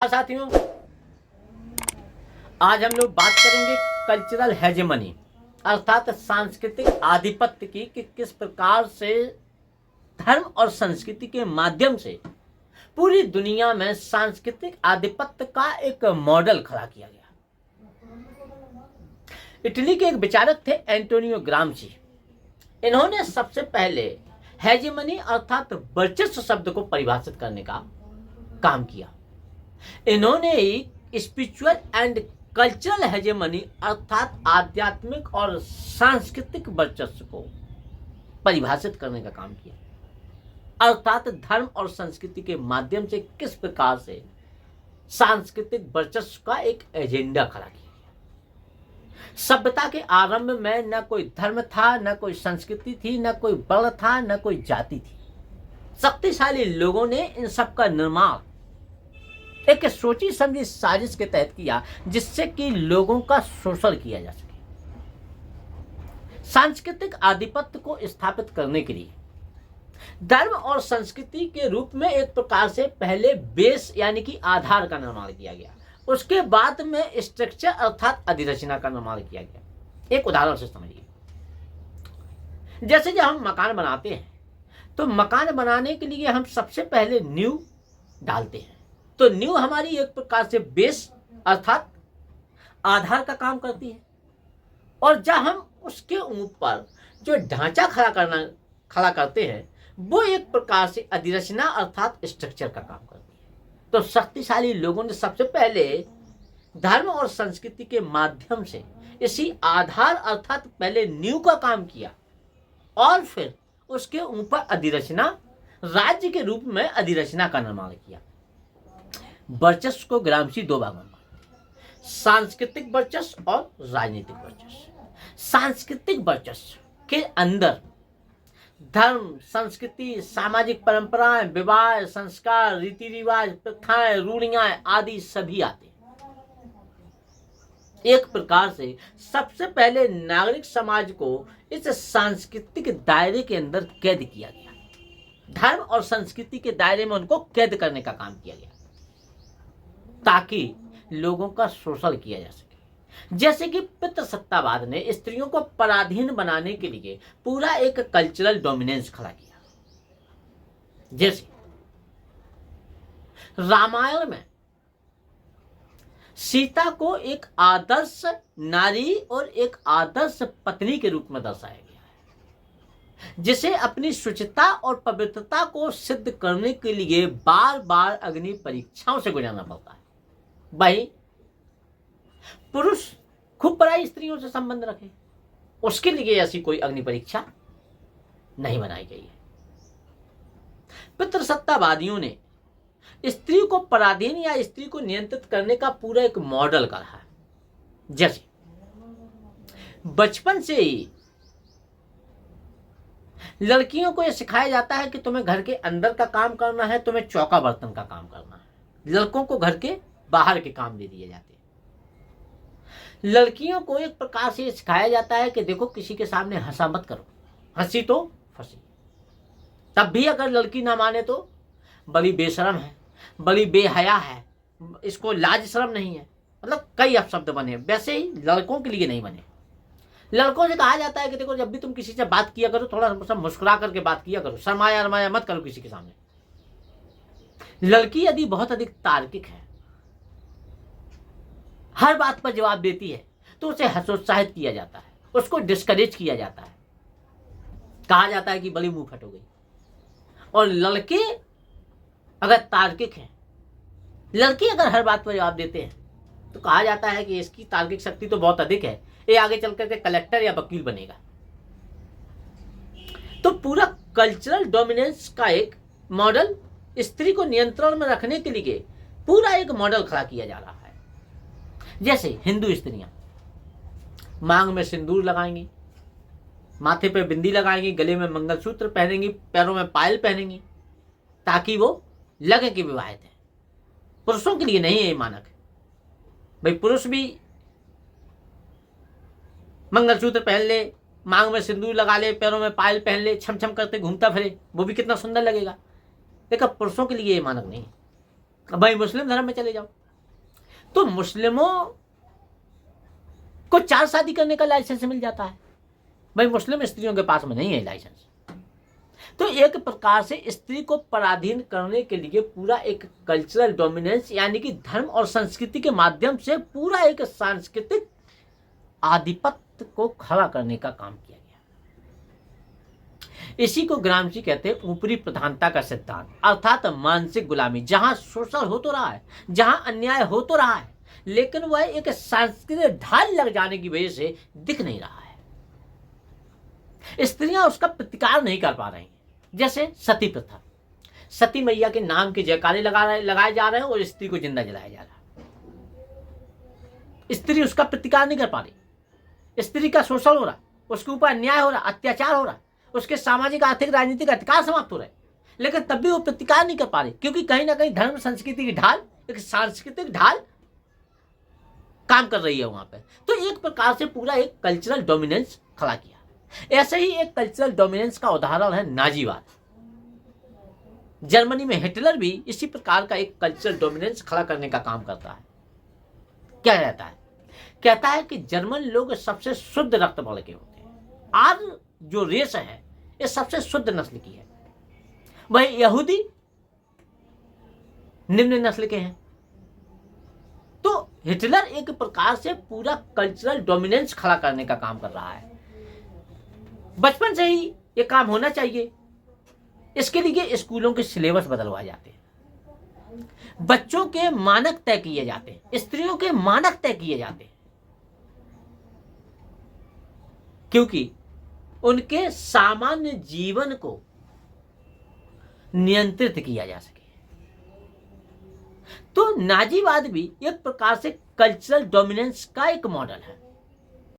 साथियों, आज हम लोग बात करेंगे कल्चरल हेजेमनी अर्थात सांस्कृतिक आधिपत्य की कि किस प्रकार से धर्म और संस्कृति के माध्यम से पूरी दुनिया में सांस्कृतिक आधिपत्य का एक मॉडल खड़ा किया गया। इटली के एक विचारक थे एंटोनियो ग्रामची। इन्होंने सबसे पहले हेजेमनी अर्थात वर्चस्व शब्द को परिभाषित करने का काम किया। इन्होंने स्पिरिचुअल एंड कल्चरल हेजेमनी अर्थात आध्यात्मिक और सांस्कृतिक वर्चस्व को परिभाषित करने का काम किया, अर्थात धर्म और संस्कृति के माध्यम से किस प्रकार से सांस्कृतिक वर्चस्व का एक एजेंडा खड़ा किया गया। सभ्यता के आरंभ में न कोई धर्म था, न कोई संस्कृति थी, न कोई बल था, न कोई जाति थी। शक्तिशाली लोगों ने इन सब का निर्माण एक सोची समझी साजिश के तहत किया जिससे कि लोगों का शोषण किया जा सके। सांस्कृतिक आधिपत्य को स्थापित करने के लिए धर्म और संस्कृति के रूप में एक प्रकार से पहले बेस यानी कि आधार का निर्माण किया गया। उसके बाद में स्ट्रक्चर अर्थात अधिरचना का निर्माण किया गया। एक उदाहरण से समझिए, जैसे जब हम मकान बनाते हैं तो मकान बनाने के लिए हम सबसे पहले नींव डालते हैं। तो नींव हमारी एक प्रकार से बेस अर्थात आधार का काम करती है, और जब हम उसके ऊपर जो ढांचा खड़ा करते हैं वो एक प्रकार से अधिरचना अर्थात स्ट्रक्चर का काम करती है। तो शक्तिशाली लोगों ने सबसे पहले धर्म और संस्कृति के माध्यम से इसी आधार अर्थात पहले नींव का काम किया और फिर उसके ऊपर अधिरचना राज्य के रूप में अधिरचना का निर्माण किया। वर्चस्व को ग्रामची दो भागों में बांटते, सांस्कृतिक वर्चस्व और राजनीतिक वर्चस्व। सांस्कृतिक वर्चस्व के अंदर धर्म, संस्कृति, सामाजिक परंपराएं, विवाह, संस्कार, रीति रिवाज, प्रथाएं, रूढ़ियां आदि सभी आते हैं। एक प्रकार से सबसे पहले नागरिक समाज को इस सांस्कृतिक दायरे के अंदर कैद किया गया। धर्म और संस्कृति के दायरे में उनको कैद करने का काम किया गया ताकि लोगों का शोषण किया जा सके। जैसे कि पितृसत्तावाद ने स्त्रियों को पराधीन बनाने के लिए पूरा एक कल्चरल डोमिनेंस खड़ा किया। जैसे रामायण में सीता को एक आदर्श नारी और एक आदर्श पत्नी के रूप में दर्शाया गया है, जिसे अपनी शुचिता और पवित्रता को सिद्ध करने के लिए बार बार अग्नि परीक्षाओं से गुजरना पड़ता है। भाई पुरुष खूब पराई स्त्रियों से संबंध रखे, उसके लिए ऐसी कोई अग्नि परीक्षा नहीं बनाई गई है। पितृसत्तावादियों ने स्त्री को पराधीन या स्त्री को नियंत्रित करने का पूरा एक मॉडल गढ़ा है। जैसे बचपन से ही लड़कियों को यह सिखाया जाता है कि तुम्हें घर के अंदर का काम करना है, तुम्हें चौका बर्तन का काम करना है। लड़कों को घर के बाहर के काम दे दिए जाते हैं। लड़कियों को एक प्रकार से सिखाया जाता है कि देखो किसी के सामने हंसा मत करो, हंसी तो फंसी। तब भी अगर लड़की ना माने तो बड़ी बेशरम है, बड़ी बेहया है, इसको लाज शर्म नहीं है, मतलब कई अपशब्द बने। वैसे ही लड़कों के लिए नहीं बने। लड़कों से कहा जाता है कि देखो जब भी तुम किसी से बात किया करो थोड़ा सा मुस्कुरा करके बात किया करो, शर्माया अरमाया मत करो किसी के सामने। लड़की यदि बहुत अधिक तार्किक है, हर बात पर जवाब देती है, तो उसे हतोत्साहित किया जाता है, उसको डिस्करेज किया जाता है, कहा जाता है कि बड़ी मुंह फट हो गई। और लड़के अगर तार्किक हैं, लड़के अगर हर बात पर जवाब देते हैं तो कहा जाता है कि इसकी तार्किक शक्ति तो बहुत अधिक है, ये आगे चल करके कलेक्टर या वकील बनेगा। तो पूरा कल्चरल डोमिनेंस का एक मॉडल स्त्री को नियंत्रण में रखने के लिए पूरा एक मॉडल खड़ा किया जा रहा है। जैसे हिंदू स्त्रियां मांग में सिंदूर लगाएंगी, माथे पे बिंदी लगाएंगी, गले में मंगलसूत्र पहनेंगी, पैरों में पायल पहनेंगी, ताकि वो लगे कि विवाहित है। पुरुषों के लिए नहीं है ये मानक। भाई पुरुष भी मंगलसूत्र पहन ले, मांग में सिंदूर लगा ले, पैरों में पायल पहन ले, छम छम करते घूमता फिरे, वो भी कितना सुंदर लगेगा। लेकिन पुरुषों के लिए ये मानक नहीं है। भाई मुस्लिम धर्म में चले जाओ तो मुस्लिमों को 4 शादी करने का लाइसेंस मिल जाता है, भाई मुस्लिम स्त्रियों के पास में नहीं है लाइसेंस। तो एक प्रकार से स्त्री को पराधीन करने के लिए पूरा एक कल्चरल डोमिनेंस यानी कि धर्म और संस्कृति के माध्यम से पूरा एक सांस्कृतिक आधिपत्य को खड़ा करने का काम किया गया। इसी को ग्रामजी कहते हैं ऊपरी प्रधानता का सिद्धांत, अर्थात मानसिक गुलामी। जहां शोषण हो तो रहा है, जहां अन्याय हो तो रहा है, लेकिन वह एक सांस्कृतिक ढाल लग जाने की वजह से दिख नहीं रहा है। स्त्रियां उसका प्रतिकार नहीं कर पा रही हैं। जैसे सती प्रथा, सती मैया के नाम के जयकारे लगाए जा रहे हैं और स्त्री को जिंदा जलाया जा रहा है। स्त्री उसका प्रतिकार नहीं कर पा रही, स्त्री का शोषण हो रहा, उसके ऊपर अन्याय हो रहा, अत्याचार हो रहा, उसके सामाजिक आर्थिक राजनीतिक अधिकार समाप्त हो रहे, लेकिन तब भी वो प्रतिकार नहीं कर पा रही, क्योंकि कहीं ना कहीं धर्म संस्कृति की ढाल, एक सांस्कृतिक ढाल काम कर रही है वहां पे। तो एक प्रकार से पूरा एक कल्चरल डोमिनेंस खड़ा किया। ऐसे ही एक कल्चरल डोमिनेंस का उदाहरण है नाजीवाद। जर्मनी में हिटलर भी इसी प्रकार का एक कल्चरल डोमिनेंस खड़ा करने का काम करता है। क्या कहता है? कहता है कि जर्मन लोग सबसे शुद्ध रक्त वर्ग के होते हैं, आज जो रेस है ये सबसे शुद्ध नस्ल की है, वही यहूदी निम्न नस्ल के हैं। तो हिटलर एक प्रकार से पूरा कल्चरल डोमिनेंस खड़ा करने का काम कर रहा है। बचपन से ही ये काम होना चाहिए। इसके लिए स्कूलों के सिलेबस बदलवाए जाते हैं, बच्चों के मानक तय किए जाते हैं, स्त्रियों के मानक तय किए जाते हैं, क्योंकि उनके सामान्य जीवन को नियंत्रित किया जा सके। तो नाजीवाद भी एक प्रकार से कल्चरल डोमिनेंस का एक मॉडल है।